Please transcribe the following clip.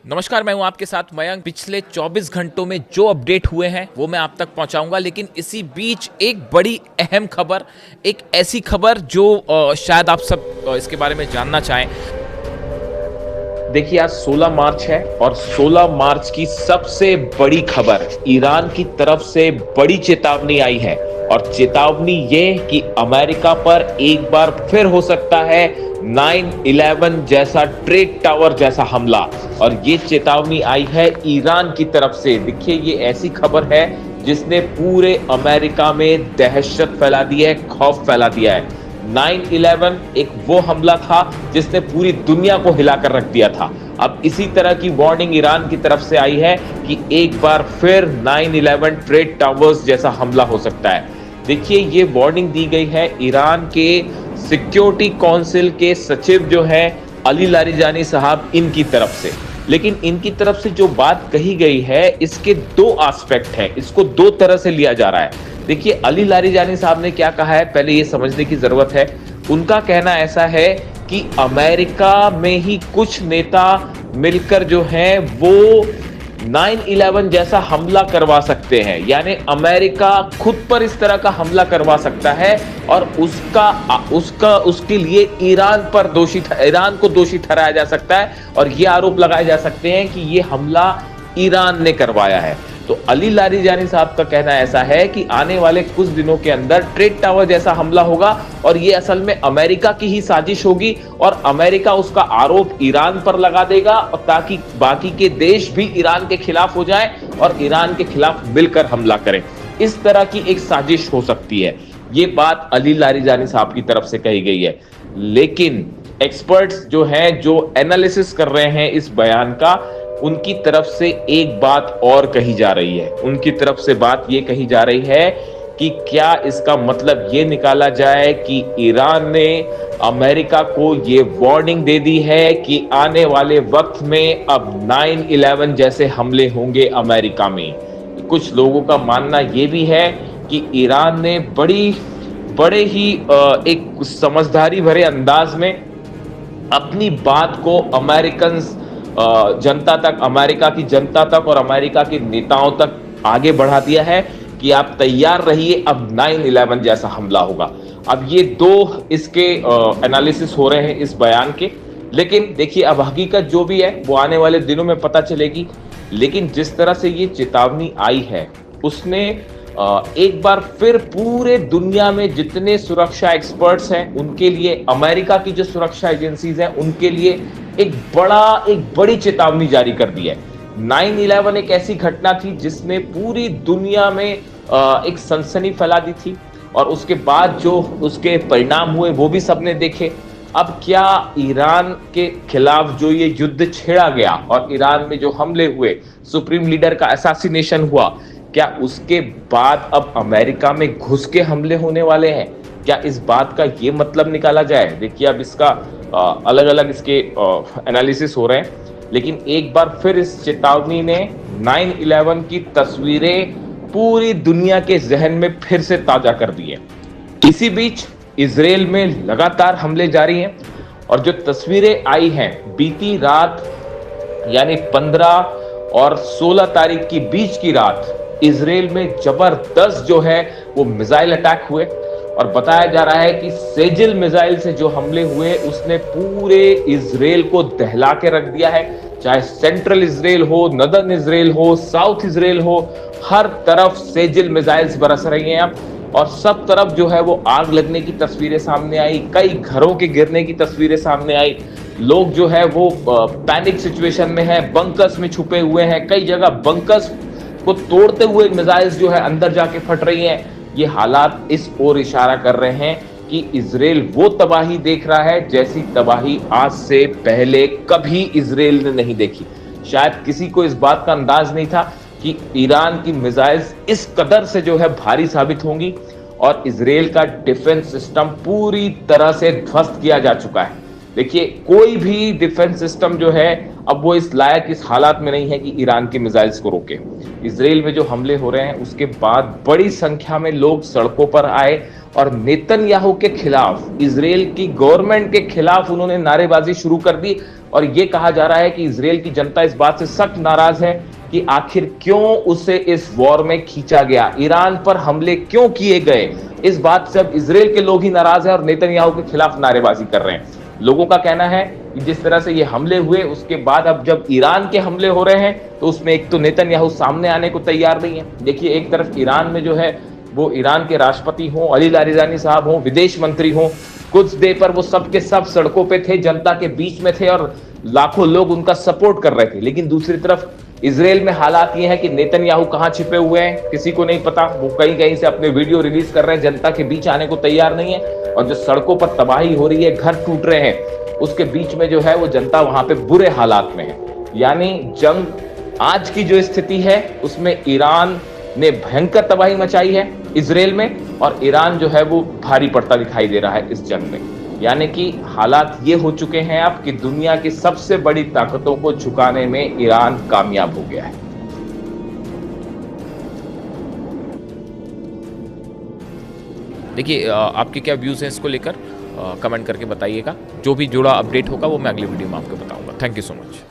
नमस्कार, मैं हूं आपके साथ मयंक। पिछले 24 घंटों में जो अपडेट हुए हैं वो मैं आप तक पहुंचाऊंगा, लेकिन इसी बीच एक बड़ी अहम खबर, एक ऐसी खबर जो शायद आप सब इसके बारे में जानना चाहें। देखिए, आज 16 मार्च है और 16 मार्च की सबसे बड़ी खबर, ईरान की तरफ से बड़ी चेतावनी आई है। और चेतावनी ये कि अमेरिका पर एक बार फिर हो सकता है 9/11 जैसा ट्रेड टावर जैसा हमला। और ये चेतावनी आई है ईरान की तरफ से। देखिए, ये ऐसी खबर है जिसने पूरे अमेरिका में दहशत फैला दी है, खौफ फैला दिया है। 9/11 एक वो हमला था जिसने पूरी दुनिया को हिलाकर रख दिया था। अब इसी तरह की वार्निंग ईरान की तरफ से आई है कि एक बार फिर 9/11 ट्रेड टावर्स जैसा हमला हो सकता है। देखिए, ये वार्निंग दी गई है ईरान के सिक्योरिटी काउंसिल के सचिव जो है अली लारिजानी साहब, इनकी तरफ से। लेकिन इनकी तरफ से जो बात कही गई है, इसके दो एस्पेक्ट हैं, इसको दो तरह से लिया जा रहा है। देखिए, अली लारिजानी साहब ने क्या कहा है, पहले ये समझने की जरूरत है। उनका कहना ऐसा है कि अमेरिका में ही कुछ नेता मिलकर जो हैं वो 9/11 जैसा हमला करवा सकते हैं, यानी अमेरिका खुद पर इस तरह का हमला करवा सकता है और उसके लिए ईरान को दोषी ठहराया जा सकता है और ये आरोप लगाए जा सकते हैं कि ये हमला ईरान ने करवाया है। तो अली लारिजानी साहब का कहना ऐसा है कि आने वाले कुछ दिनों के अंदर ट्रेड टावर जैसा हमला होगा और ये असल में अमेरिका की ही साजिश होगी और अमेरिका उसका आरोप ईरान पर लगा देगा, और ताकि बाकी के देश भी ईरान के खिलाफ हो जाएं और ईरान के खिलाफ मिलकर हमला करें। इस तरह की एक साजिश हो सकती है। ये बात अली लारिजानी साहब की तरफ से कही गई है। लेकिन एक्सपर्ट्स जो हैं, जो एनालिसिस कर रहे हैं इस बयान का, उनकी तरफ से एक बात और कही जा रही है। उनकी तरफ से बात यह कही जा रही है कि क्या इसका मतलब ये निकाला जाए कि ईरान ने अमेरिका को ये वार्निंग दे दी है कि आने वाले वक्त में अब 9/11 जैसे हमले होंगे अमेरिका में। कुछ लोगों का मानना यह भी है कि ईरान ने बड़े ही एक समझदारी भरे अंदाज में अपनी बात को अमेरिका की जनता तक और अमेरिका के नेताओं तक आगे बढ़ा दिया है कि आप तैयार रहिए, अब 9/11 जैसा हमला होगा। अब ये दो इसके एनालिसिस हो रहे हैं इस बयान के। लेकिन देखिए, अब हकीकत जो भी है वो आने वाले दिनों में पता चलेगी। लेकिन जिस तरह से ये चेतावनी आई है, उसने एक बार फिर पूरे दुनिया में जितने सुरक्षा एक्सपर्ट्स हैं उनके लिए, अमेरिका की जो सुरक्षा एजेंसीज हैं उनके लिए एक बड़ी चेतावनी जारी कर दी है। 9/11 एक ऐसी घटना थी जिसने पूरी दुनिया में एक सनसनी फैला दी थी और उसके बाद जो उसके परिणाम हुए वो भी सबने देखे। अब क्या ईरान के खिलाफ जो ये युद्ध छेड़ा गया और ईरान में जो हमले हुए, सुप्रीम लीडर का असैसिनेशन हुआ, क्या उसके बाद अब अमेरिका में घुस के हमले होने वाले हैं? क्या इस बात का ये मतलब निकाला जाए? देखिए, अब इसका अलग अलग इसके एनालिसिस हो रहे हैं। लेकिन एक बार फिर इस चेतावनी ने 9/11 की तस्वीरें पूरी दुनिया के जहन में फिर से ताजा कर दी है। इसी बीच इजराइल में लगातार हमले जारी हैं और जो तस्वीरें आई हैं बीती रात, यानी 15 और 16 तारीख की बीच की रात, इजराइल में जबरदस्त जो है वो मिसाइल अटैक हुए और बताया जा रहा है कि सेजिल मिसाइल से जो हमले हुए उसने पूरे इजराइल को दहला के रख दिया है। चाहे सेंट्रल इजराइल हो, नदर्न इजराइल हो, साउथ इजराइल हो, हर तरफ सेजिल मिसाइल्स बरस रही हैं अब। और सब तरफ जो है वो आग लगने की तस्वीरें सामने आई, कई घरों के गिरने की तस्वीरें सामने आई। लोग जो है वो पैनिक सिचुएशन में है, बंकर्स में छुपे हुए हैं। कई जगह बंकर्स को तोड़ते हुए मिसाइल्स जो है अंदर जाके फट रही हैं। ये हालात इस ओर इशारा कर रहे हैं कि इजराइल वो तबाही देख रहा है जैसी तबाही आज से पहले कभी इजराइल ने नहीं देखी। शायद किसी को इस बात का अंदाज नहीं था कि ईरान की मिसाइल्स इस कदर से जो है भारी साबित होंगी और इजराइल का डिफेंस सिस्टम पूरी तरह से ध्वस्त किया जा चुका है। देखिए, कोई भी डिफेंस सिस्टम जो है अब वो इस लायक इस हालात में नहीं है कि ईरान के मिसाइल्स को रोके। इसराइल में जो हमले हो रहे हैं उसके बाद बड़ी संख्या में लोग सड़कों पर आए और नेतन्याहू के खिलाफ, इसराइल की गवर्नमेंट के खिलाफ उन्होंने नारेबाजी शुरू कर दी। और ये कहा जा रहा है कि इसराइल की जनता इस बात से सख्त नाराज है कि आखिर क्यों उसे इस वॉर में खींचा गया, ईरान पर हमले क्यों किए गए। इस बात से अब इसराइल के लोग ही नाराज हैं और नेतन्याहू के खिलाफ नारेबाजी कर रहे हैं। लोगों का कहना है कि जिस तरह से ये हमले हुए उसके बाद अब जब ईरान के हमले हो रहे हैं तो उसमें एक तो नेतन्याहू सामने आने को तैयार नहीं है। देखिए, एक तरफ ईरान में जो है वो ईरान के राष्ट्रपति हों, अली लारिजानी साहब हों, विदेश मंत्री हों, कुछ देर पर वो सब के सब सड़कों पे थे, जनता के बीच में थे और लाखों लोग उनका सपोर्ट कर रहे थे। लेकिन दूसरी तरफ इसराइल में हालात ये हैं कि नेतन्याहू कहां छिपे हुए हैं किसी को नहीं पता। वो कहीं कहीं से अपने वीडियो रिलीज कर रहे हैं, जनता के बीच आने को तैयार नहीं है। और जो सड़कों पर तबाही हो रही है, घर टूट रहे हैं, उसके बीच में जो है वो जनता वहां पे बुरे हालात में है। यानी जंग आज की जो स्थिति है उसमें ईरान ने भयंकर तबाही मचाई है इसराइल में, और ईरान जो है वो भारी पड़ता दिखाई दे रहा है इस जंग में। यानी कि हालात ये हो चुके हैं अब कि दुनिया की सबसे बड़ी ताकतों को झुकाने में ईरान कामयाब हो गया है। देखिए, आपके क्या व्यूज़ हैं इसको लेकर, कमेंट करके बताइएगा। जो भी जुड़ा अपडेट होगा वो मैं अगली वीडियो में आपको बताऊंगा। Thank you so much.